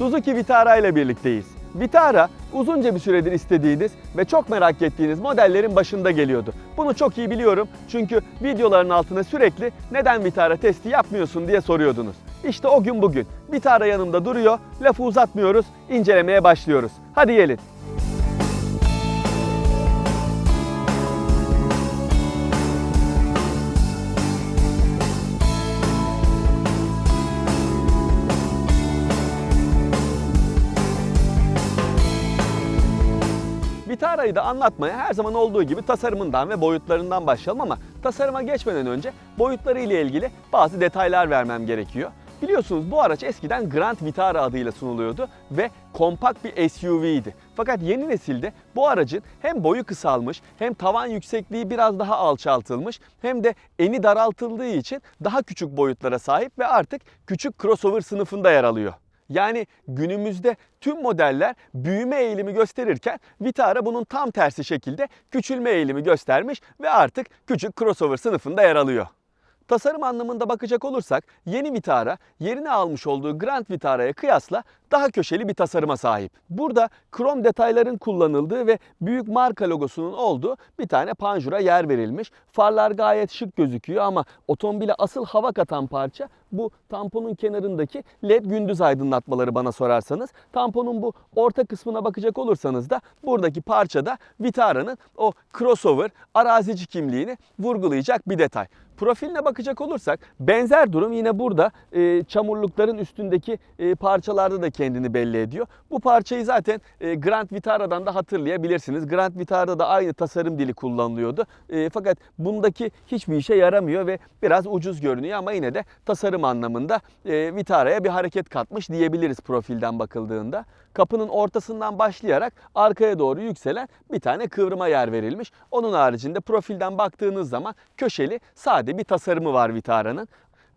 Suzuki Vitara ile birlikteyiz. Vitara uzunca bir süredir istediğiniz ve çok merak ettiğiniz modellerin başında geliyordu. Bunu çok iyi biliyorum çünkü videoların altına sürekli neden Vitara testi yapmıyorsun diye soruyordunuz. İşte o gün bugün. Vitara yanımda duruyor, lafı uzatmıyoruz, incelemeye başlıyoruz. Hadi gelin. Vitara'yı da anlatmaya her zaman olduğu gibi tasarımından ve boyutlarından başlayalım ama tasarıma geçmeden önce boyutları ile ilgili bazı detaylar vermem gerekiyor. Biliyorsunuz bu araç eskiden Grand Vitara adıyla sunuluyordu ve kompakt bir SUV'ydi. Fakat yeni nesilde bu aracın hem boyu kısalmış, hem tavan yüksekliği biraz daha alçaltılmış, hem de eni daraltıldığı için daha küçük boyutlara sahip ve artık küçük crossover sınıfında yer alıyor. Yani günümüzde tüm modeller büyüme eğilimi gösterirken Vitara bunun tam tersi şekilde küçülme eğilimi göstermiş ve artık küçük crossover sınıfında yer alıyor. Tasarım anlamında bakacak olursak yeni Vitara yerini almış olduğu Grand Vitara'ya kıyasla daha köşeli bir tasarıma sahip. Burada krom detayların kullanıldığı ve büyük marka logosunun olduğu bir tane panjura yer verilmiş. Farlar gayet şık gözüküyor ama otomobile asıl hava katan parça bu tamponun kenarındaki led gündüz aydınlatmaları bana sorarsanız. Tamponun bu orta kısmına bakacak olursanız da buradaki parçada Vitara'nın o crossover arazici kimliğini vurgulayacak bir detay. Profiline bakacak olursak benzer durum yine burada çamurlukların üstündeki parçalarda da kendini belli ediyor. Bu parçayı zaten Grand Vitara'dan da hatırlayabilirsiniz. Grand Vitara'da da aynı tasarım dili kullanılıyordu. Fakat bundaki hiçbir işe yaramıyor ve biraz ucuz görünüyor ama yine de tasarım anlamında Vitara'ya bir hareket katmış diyebiliriz profilden bakıldığında. Kapının ortasından başlayarak arkaya doğru yükselen bir tane kıvrıma yer verilmiş. Onun haricinde profilden baktığınız zaman köşeli sade bir tasarımı var Vitara'nın.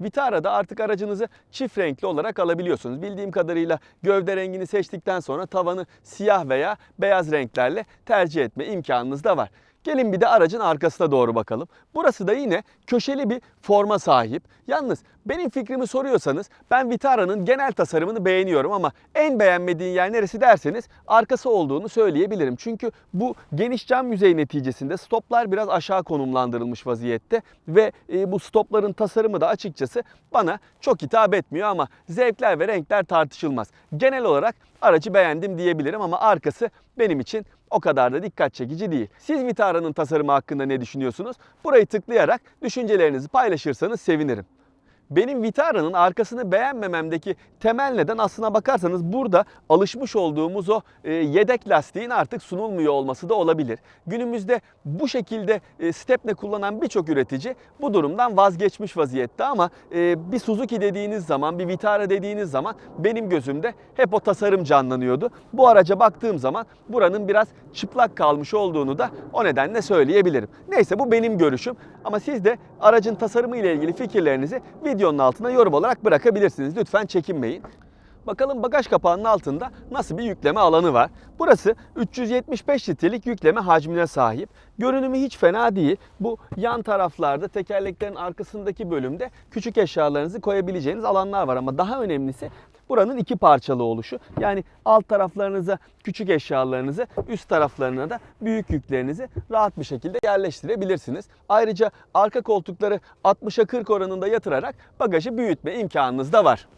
Vitara'da artık aracınızı çift renkli olarak alabiliyorsunuz. Bildiğim kadarıyla gövde rengini seçtikten sonra tavanı siyah veya beyaz renklerle tercih etme imkanınız da var. Gelin bir de aracın arkasına doğru bakalım. Burası da yine köşeli bir forma sahip. Yalnız benim fikrimi soruyorsanız ben Vitara'nın genel tasarımını beğeniyorum ama en beğenmediğin yer neresi derseniz arkası olduğunu söyleyebilirim. Çünkü bu geniş cam yüzey neticesinde stoplar biraz aşağı konumlandırılmış vaziyette ve bu stopların tasarımı da açıkçası bana çok hitap etmiyor ama zevkler ve renkler tartışılmaz. Genel olarak aracı beğendim diyebilirim ama arkası benim için o kadar da dikkat çekici değil. Siz Vitara'nın tasarımı hakkında ne düşünüyorsunuz? Burayı tıklayarak düşüncelerinizi paylaşırsanız sevinirim. Benim Vitara'nın arkasını beğenmememdeki temel neden aslına bakarsanız burada alışmış olduğumuz o yedek lastiğin artık sunulmuyor olması da olabilir. Günümüzde bu şekilde stepne kullanan birçok üretici bu durumdan vazgeçmiş vaziyette ama bir Suzuki dediğiniz zaman, bir Vitara dediğiniz zaman benim gözümde hep o tasarım canlanıyordu. Bu araca baktığım zaman buranın biraz çıplak kalmış olduğunu da o nedenle söyleyebilirim. Neyse bu benim görüşüm ama siz de aracın tasarımı ile ilgili fikirlerinizi videonun altına yorum olarak bırakabilirsiniz. Lütfen çekinmeyin. Bakalım bagaj kapağının altında nasıl bir yükleme alanı var. Burası 375 litrelik yükleme hacmine sahip. Görünümü hiç fena değil. Bu yan taraflarda tekerleklerin arkasındaki bölümde küçük eşyalarınızı koyabileceğiniz alanlar var ama daha önemlisi buranın iki parçalı oluşu. Yani alt taraflarınıza küçük eşyalarınızı, üst taraflarına da büyük yüklerinizi rahat bir şekilde yerleştirebilirsiniz. Ayrıca arka koltukları 60'a 40 oranında yatırarak bagajı büyütme imkanınız da var.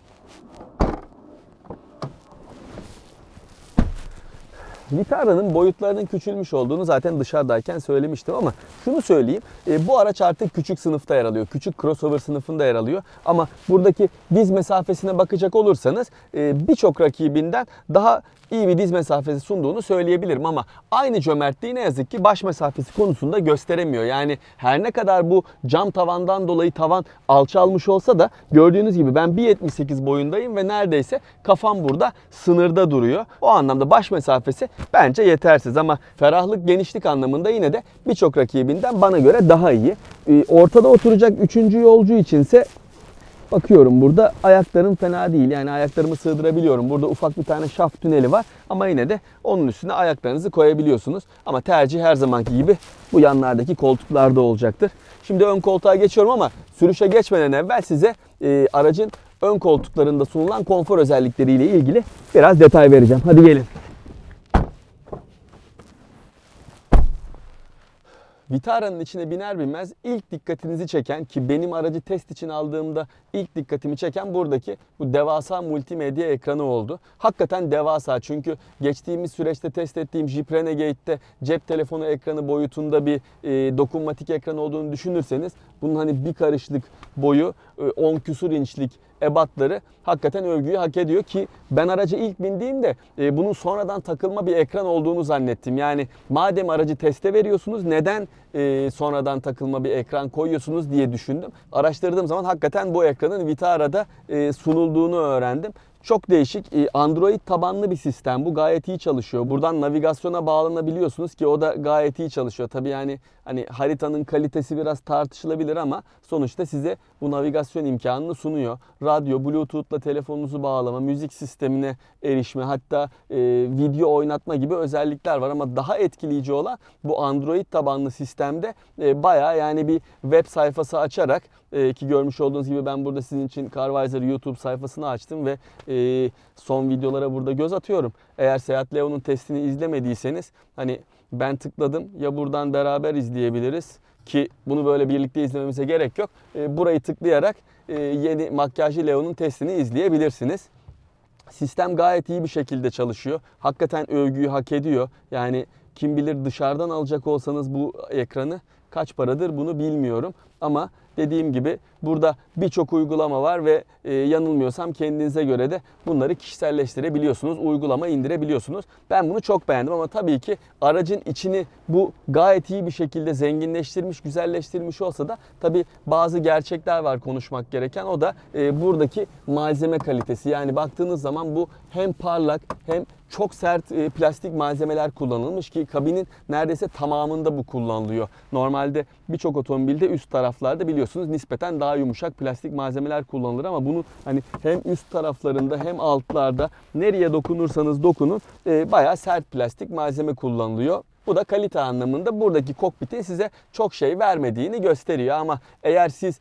Vitara'nın boyutlarının küçülmüş olduğunu zaten dışarıdayken söylemiştim ama şunu söyleyeyim. Bu araç artık küçük sınıfta yer alıyor. Küçük crossover sınıfında yer alıyor. Ama buradaki diz mesafesine bakacak olursanız birçok rakibinden daha iyi bir diz mesafesi sunduğunu söyleyebilirim ama aynı cömertliği ne yazık ki baş mesafesi konusunda gösteremiyor. Yani her ne kadar bu cam tavandan dolayı tavan alçalmış olsa da gördüğünüz gibi ben 1.78 boyundayım ve neredeyse kafam burada sınırda duruyor. O anlamda baş mesafesi bence yetersiz ama ferahlık, genişlik anlamında yine de birçok rakibinden bana göre daha iyi. Ortada oturacak üçüncü yolcu içinse bakıyorum burada ayaklarım fena değil. Yani ayaklarımı sığdırabiliyorum. Burada ufak bir tane şaft tüneli var ama yine de onun üstüne ayaklarınızı koyabiliyorsunuz. Ama tercih her zamanki gibi bu yanlardaki koltuklarda olacaktır. Şimdi ön koltuğa geçiyorum ama sürüşe geçmeden evvel size aracın ön koltuklarında sunulan konfor özellikleriyle ilgili biraz detay vereceğim. Hadi gelin. Vitara'nın içine biner binmez ilk dikkatinizi çeken, ki benim aracı test için aldığımda ilk dikkatimi çeken buradaki bu devasa multimedya ekranı oldu. Hakikaten devasa, çünkü geçtiğimiz süreçte test ettiğim Jeep Renegade'de cep telefonu ekranı boyutunda bir dokunmatik ekran olduğunu düşünürseniz bunun hani bir karışlık boyu 10 küsur inçlik ebatları hakikaten övgüyü hak ediyor ki ben araca ilk bindiğimde bunun sonradan takılma bir ekran olduğunu zannettim. Yani madem aracı teste veriyorsunuz neden sonradan takılma bir ekran koyuyorsunuz diye düşündüm. Araştırdığım zaman hakikaten bu ekranın Vitara'da sunulduğunu öğrendim. Çok değişik. Android tabanlı bir sistem bu. Gayet iyi çalışıyor. Buradan navigasyona bağlanabiliyorsunuz ki o da gayet iyi çalışıyor. Tabii yani hani haritanın kalitesi biraz tartışılabilir ama sonuçta size bu navigasyon imkanını sunuyor. Radyo, Bluetooth'la telefonunuzu bağlama, müzik sistemine erişme, hatta video oynatma gibi özellikler var ama daha etkileyici olan bu Android tabanlı sistemde bayağı yani bir web sayfası açarak ki görmüş olduğunuz gibi ben burada sizin için Carvisor YouTube sayfasını açtım ve son videolara burada göz atıyorum. Eğer Seat Leon'un testini izlemediyseniz hani ben tıkladım ya, buradan beraber izleyebiliriz ki bunu böyle birlikte izlememize gerek yok. Burayı tıklayarak yeni makyajlı Leon'un testini izleyebilirsiniz. Sistem gayet iyi bir şekilde çalışıyor. Hakikaten övgüyü hak ediyor. Yani kim bilir dışarıdan alacak olsanız bu ekranı kaç paradır bunu bilmiyorum. Ama dediğim gibi burada birçok uygulama var ve yanılmıyorsam kendinize göre de bunları kişiselleştirebiliyorsunuz. Uygulama indirebiliyorsunuz. Ben bunu çok beğendim ama tabii ki aracın içini bu gayet iyi bir şekilde zenginleştirmiş, güzelleştirmiş olsa da tabii bazı gerçekler var konuşmak gereken. O da buradaki malzeme kalitesi. Yani baktığınız zaman bu hem parlak hem çok sert plastik malzemeler kullanılmış ki kabinin neredeyse tamamında bu kullanılıyor. Normalde birçok otomobilde üst taraflarda biliyorsunuz nispeten daha yumuşak plastik malzemeler kullanılır ama bunu hani hem üst taraflarında hem altlarda nereye dokunursanız dokunun bayağı sert plastik malzeme kullanılıyor. Bu da kalite anlamında buradaki kokpitin size çok şey vermediğini gösteriyor ama eğer siz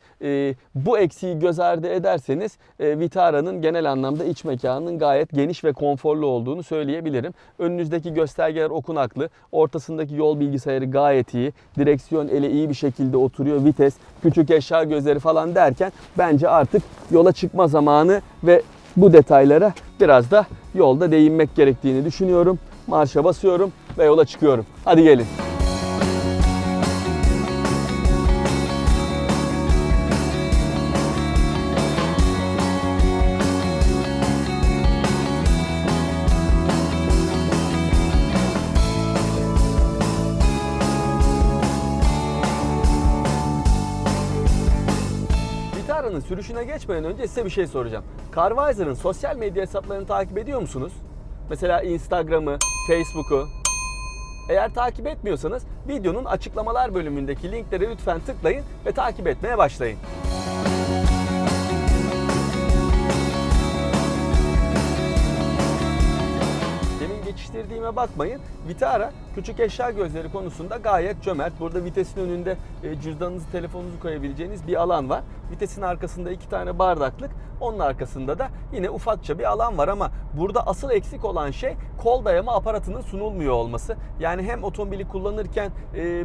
bu eksiği göz ardı ederseniz Vitara'nın genel anlamda iç mekanının gayet geniş ve konforlu olduğunu söyleyebilirim. Önünüzdeki göstergeler okunaklı, ortasındaki yol bilgisayarı gayet iyi, direksiyon eli iyi bir şekilde oturuyor, vites, küçük eşya gözleri falan derken bence artık yola çıkma zamanı ve bu detaylara biraz da yolda değinmek gerektiğini düşünüyorum. Marşa basıyorum ve yola çıkıyorum. Hadi gelin. Vitara'nın sürüşüne geçmeden önce size bir şey soracağım. Carvisor'ın sosyal medya hesaplarını takip ediyor musunuz? Mesela Instagram'ı, Facebook'u. Eğer takip etmiyorsanız videonun açıklamalar bölümündeki linklere lütfen tıklayın ve takip etmeye başlayın. Demin geçiştirdiğime bakmayın. Vitara küçük eşya gözleri konusunda gayet cömert. Burada vitesin önünde cüzdanınızı, telefonunuzu koyabileceğiniz bir alan var. Vitesin arkasında 2 tane bardaklık. Onun arkasında da yine ufakça bir alan var ama burada asıl eksik olan şey kol dayama aparatının sunulmuyor olması. Yani hem otomobili kullanırken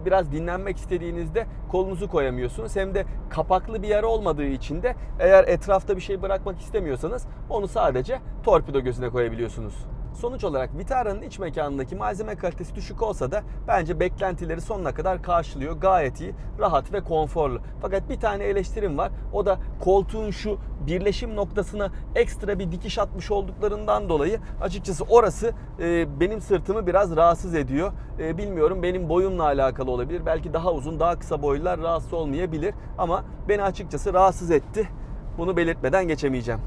biraz dinlenmek istediğinizde kolunuzu koyamıyorsunuz. Hem de kapaklı bir yer olmadığı için de eğer etrafta bir şey bırakmak istemiyorsanız onu sadece torpido gözüne koyabiliyorsunuz. Sonuç olarak Vitara'nın iç mekanındaki malzeme kalitesi düşük olsa da bence beklentileri sonuna kadar karşılıyor. Gayet iyi, rahat ve konforlu. Fakat bir tane eleştirim var. O da koltuğun şu birleşim noktasına ekstra bir dikiş atmış olduklarından dolayı açıkçası orası benim sırtımı biraz rahatsız ediyor. Bilmiyorum, benim boyumla alakalı olabilir. Belki daha uzun, daha kısa boylular rahatsız olmayabilir. Ama beni açıkçası rahatsız etti. Bunu belirtmeden geçemeyeceğim.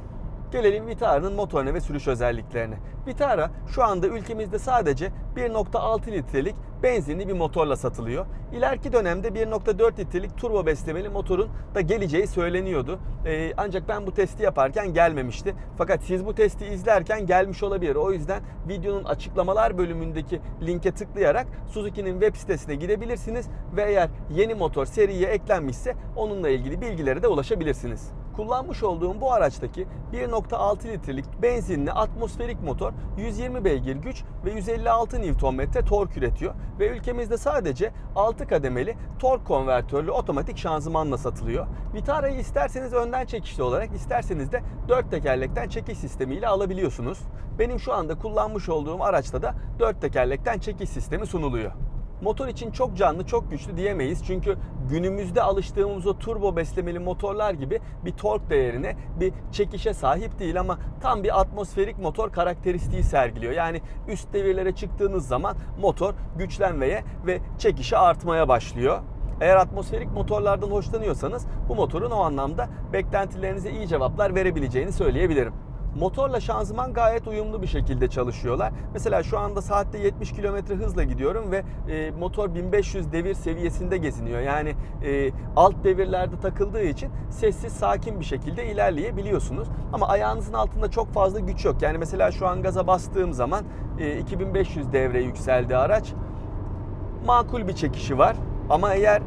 Gelelim Vitara'nın motoruna ve sürüş özelliklerine. Vitara şu anda ülkemizde sadece 1.6 litrelik benzinli bir motorla satılıyor. İleriki dönemde 1.4 litrelik turbo beslemeli motorun da geleceği söyleniyordu. Ancak ben bu testi yaparken gelmemişti. Fakat siz bu testi izlerken gelmiş olabilir. O yüzden videonun açıklamalar bölümündeki linke tıklayarak Suzuki'nin web sitesine gidebilirsiniz ve eğer yeni motor seriye eklenmişse onunla ilgili bilgilere de ulaşabilirsiniz. Kullanmış olduğum bu araçtaki 1.6 litrelik benzinli atmosferik motor 120 beygir güç ve 156 Nm tork üretiyor ve ülkemizde sadece 6 kademeli tork konvertörlü otomatik şanzımanla satılıyor. Vitara'yı isterseniz önden çekişli olarak, isterseniz de 4 tekerlekten çekiş sistemiyle alabiliyorsunuz. Benim şu anda kullanmış olduğum araçta da 4 tekerlekten çekiş sistemi sunuluyor. Motor için çok canlı, çok güçlü diyemeyiz. Çünkü günümüzde alıştığımız o turbo beslemeli motorlar gibi bir tork değerine, bir çekişe sahip değil ama tam bir atmosferik motor karakteristiği sergiliyor. Yani üst devirlere çıktığınız zaman motor güçlenmeye ve çekişi artmaya başlıyor. Eğer atmosferik motorlardan hoşlanıyorsanız bu motorun o anlamda beklentilerinize iyi cevaplar verebileceğini söyleyebilirim. Motorla şanzıman gayet uyumlu bir şekilde çalışıyorlar. Mesela şu anda saatte 70 km hızla gidiyorum ve motor 1500 devir seviyesinde geziniyor. Yani alt devirlerde takıldığı için sessiz, sakin bir şekilde ilerleyebiliyorsunuz. Ama ayağınızın altında çok fazla güç yok. Yani mesela şu an gaza bastığım zaman 2500 devre yükseldi araç. Makul bir çekişi var. Ama eğer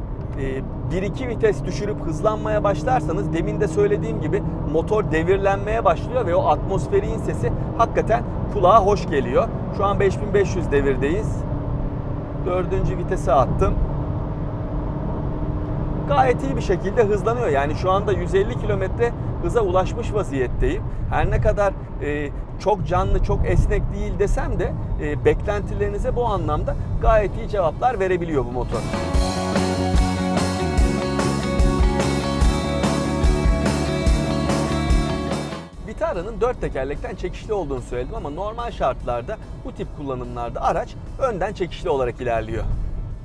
1-2 vites düşürüp hızlanmaya başlarsanız demin de söylediğim gibi motor devirlenmeye başlıyor ve o atmosferin sesi hakikaten kulağa hoş geliyor. Şu an 5500 devirdeyiz. 4. vitese attım. Gayet iyi bir şekilde hızlanıyor. Yani şu anda 150 kilometre hıza ulaşmış vaziyetteyim. Her ne kadar çok canlı, çok esnek değil desem de beklentilerinize bu anlamda gayet iyi cevaplar verebiliyor bu motor. Vitara'nın 4 tekerlekten çekişli olduğunu söyledim ama normal şartlarda bu tip kullanımlarda araç önden çekişli olarak ilerliyor.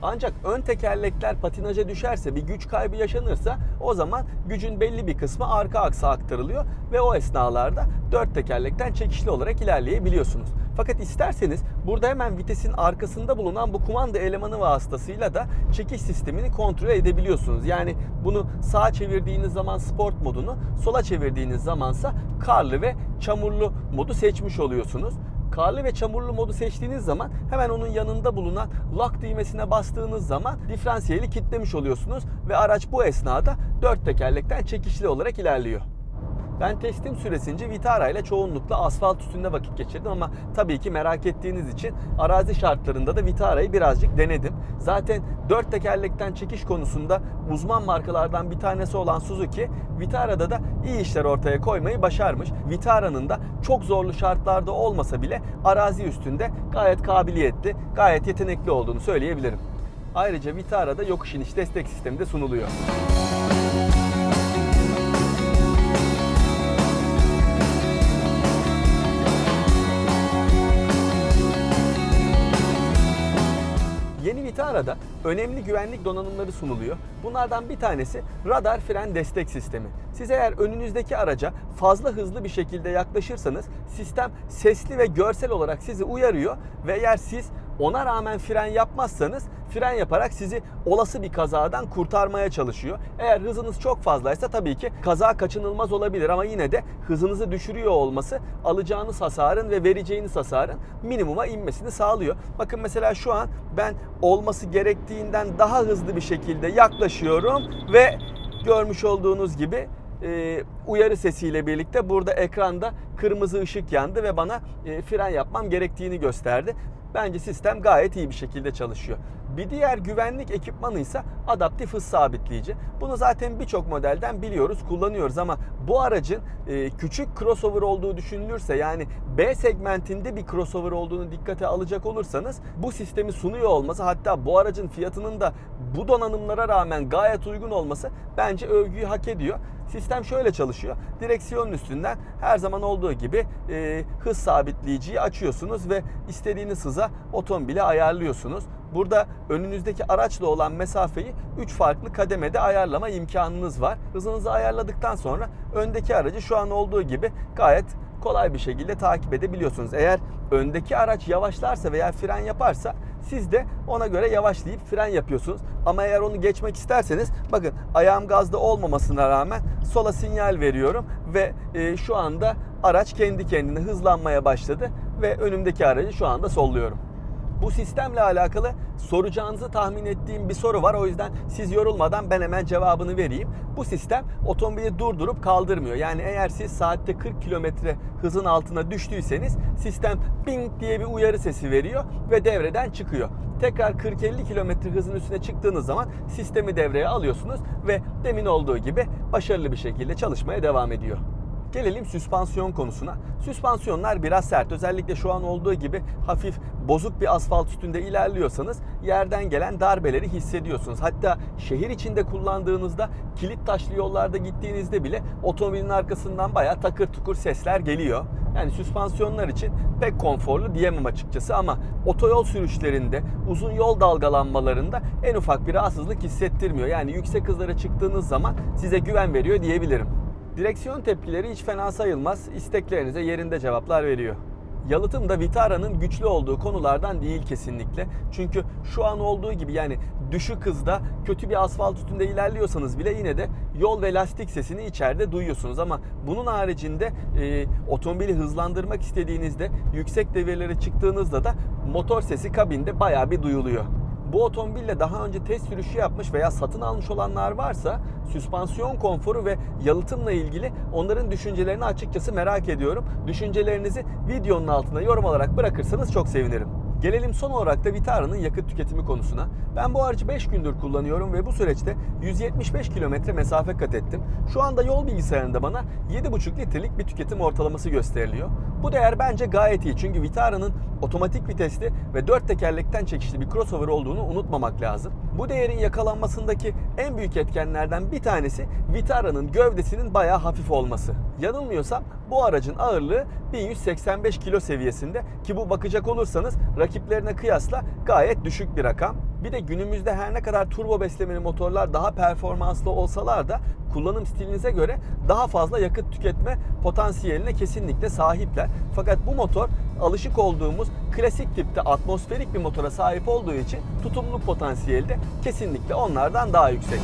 Ancak ön tekerlekler patinaja düşerse, bir güç kaybı yaşanırsa o zaman gücün belli bir kısmı arka aksa aktarılıyor ve o esnalarda 4 tekerlekten çekişli olarak ilerleyebiliyorsunuz. Fakat isterseniz burada hemen vitesin arkasında bulunan bu kumanda elemanı vasıtasıyla da çekiş sistemini kontrol edebiliyorsunuz. Yani bunu sağa çevirdiğiniz zaman sport modunu, sola çevirdiğiniz zamansa karlı ve çamurlu modu seçmiş oluyorsunuz. Karlı ve çamurlu modu seçtiğiniz zaman hemen onun yanında bulunan lock düğmesine bastığınız zaman diferansiyeli kilitlemiş oluyorsunuz ve araç bu esnada 4 tekerlekten çekişli olarak ilerliyor. Ben testim süresince Vitara ile çoğunlukla asfalt üstünde vakit geçirdim ama tabii ki merak ettiğiniz için arazi şartlarında da Vitara'yı birazcık denedim. Zaten 4 tekerlekten çekiş konusunda uzman markalardan bir tanesi olan Suzuki, Vitara'da da iyi işler ortaya koymayı başarmış. Vitara'nın da çok zorlu şartlarda olmasa bile arazi üstünde gayet kabiliyetli, gayet yetenekli olduğunu söyleyebilirim. Ayrıca Vitara'da yokuş iniş destek sistemi de sunuluyor. Yeni Vitara'da önemli güvenlik donanımları sunuluyor. Bunlardan bir tanesi radar fren destek sistemi. Siz eğer önünüzdeki araca fazla hızlı bir şekilde yaklaşırsanız sistem sesli ve görsel olarak sizi uyarıyor ve eğer siz ona rağmen fren yapmazsanız fren yaparak sizi olası bir kazadan kurtarmaya çalışıyor. Eğer hızınız çok fazlaysa tabii ki kaza kaçınılmaz olabilir ama yine de hızınızı düşürüyor olması alacağınız hasarın ve vereceğiniz hasarın minimuma inmesini sağlıyor. Bakın mesela şu an ben olması gerektiğinden daha hızlı bir şekilde yaklaşıyorum ve görmüş olduğunuz gibi uyarı sesiyle birlikte burada ekranda kırmızı ışık yandı ve bana fren yapmam gerektiğini gösterdi. Bence sistem gayet iyi bir şekilde çalışıyor. Bir diğer güvenlik ekipmanı ise adaptif hız sabitleyici. Bunu zaten birçok modelden biliyoruz, kullanıyoruz ama bu aracın küçük crossover olduğu düşünülürse, yani B segmentinde bir crossover olduğunu dikkate alacak olursanız bu sistemi sunuyor olması, hatta bu aracın fiyatının da bu donanımlara rağmen gayet uygun olması bence övgüyü hak ediyor. Sistem şöyle çalışıyor. Direksiyonun üstünden her zaman olduğu gibi hız sabitleyiciyi açıyorsunuz ve istediğiniz hıza otomobili ayarlıyorsunuz. Burada önünüzdeki araçla olan mesafeyi 3 farklı kademede ayarlama imkanınız var. Hızınızı ayarladıktan sonra öndeki aracı şu an olduğu gibi gayet kolay bir şekilde takip edebiliyorsunuz. Eğer öndeki araç yavaşlarsa veya fren yaparsa siz de ona göre yavaşlayıp fren yapıyorsunuz. Ama eğer onu geçmek isterseniz bakın ayağım gazda olmamasına rağmen sola sinyal veriyorum ve şu anda araç kendi kendine hızlanmaya başladı ve önümdeki aracı şu anda solluyorum. Bu sistemle alakalı soracağınızı tahmin ettiğim bir soru var. O yüzden siz yorulmadan ben hemen cevabını vereyim. Bu sistem otomobili durdurup kaldırmıyor. Yani eğer siz saatte 40 kilometre hızın altına düştüyseniz sistem ping diye bir uyarı sesi veriyor ve devreden çıkıyor. Tekrar 40-50 kilometre hızın üstüne çıktığınız zaman sistemi devreye alıyorsunuz ve demin olduğu gibi başarılı bir şekilde çalışmaya devam ediyor. Gelelim süspansiyon konusuna. Süspansiyonlar biraz sert. Özellikle şu an olduğu gibi hafif bozuk bir asfalt üstünde ilerliyorsanız yerden gelen darbeleri hissediyorsunuz. Hatta şehir içinde kullandığınızda kilit taşlı yollarda gittiğinizde bile otomobilin arkasından bayağı takır tukur sesler geliyor. Yani süspansiyonlar için pek konforlu diyemem açıkçası ama otoyol sürüşlerinde, uzun yol dalgalanmalarında en ufak bir rahatsızlık hissettirmiyor. Yani yüksek hızlara çıktığınız zaman size güven veriyor diyebilirim. Direksiyon tepkileri hiç fena sayılmaz. İsteklerinize yerinde cevaplar veriyor. Yalıtım da Vitara'nın güçlü olduğu konulardan değil kesinlikle. Çünkü şu an olduğu gibi yani düşük hızda kötü bir asfalt üstünde ilerliyorsanız bile yine de yol ve lastik sesini içeride duyuyorsunuz. Ama bunun haricinde otomobili hızlandırmak istediğinizde yüksek devirlere çıktığınızda da motor sesi kabinde bayağı bir duyuluyor. Bu otomobille daha önce test sürüşü yapmış veya satın almış olanlar varsa süspansiyon konforu ve yalıtımla ilgili onların düşüncelerini açıkçası merak ediyorum. Düşüncelerinizi videonun altına yorum olarak bırakırsanız çok sevinirim. Gelelim son olarak da Vitara'nın yakıt tüketimi konusuna. Ben bu aracı 5 gündür kullanıyorum ve bu süreçte 175 kilometre mesafe kat ettim. Şu anda yol bilgisayarında bana 7,5 litrelik bir tüketim ortalaması gösteriliyor. Bu değer bence gayet iyi çünkü Vitara'nın otomatik vitesli ve 4 tekerlekten çekişli bir crossover olduğunu unutmamak lazım. Bu değerin yakalanmasındaki en büyük etkenlerden bir tanesi Vitara'nın gövdesinin bayağı hafif olması. Yanılmıyorsam bu aracın ağırlığı 1185 kilo seviyesinde ki bu bakacak olursanız rakiplerine kıyasla gayet düşük bir rakam. Bir de günümüzde her ne kadar turbo beslemeli motorlar daha performanslı olsalar da kullanım stilinize göre daha fazla yakıt tüketme potansiyeline kesinlikle sahipler. Fakat bu motor alışık olduğumuz klasik tipte atmosferik bir motora sahip olduğu için tutumluluk potansiyeli de kesinlikle onlardan daha yüksek.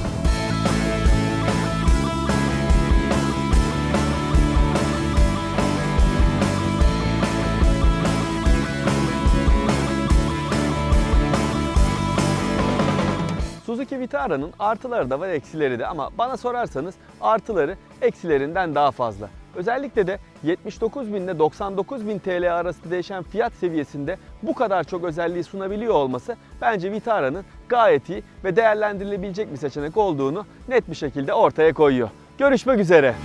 Suzuki Vitara'nın artıları da var, eksileri de ama bana sorarsanız artıları eksilerinden daha fazla. Özellikle de 79.000 ile 99.000 TL arasında değişen fiyat seviyesinde bu kadar çok özelliği sunabiliyor olması bence Vitara'nın gayet iyi ve değerlendirilebilecek bir seçenek olduğunu net bir şekilde ortaya koyuyor. Görüşmek üzere.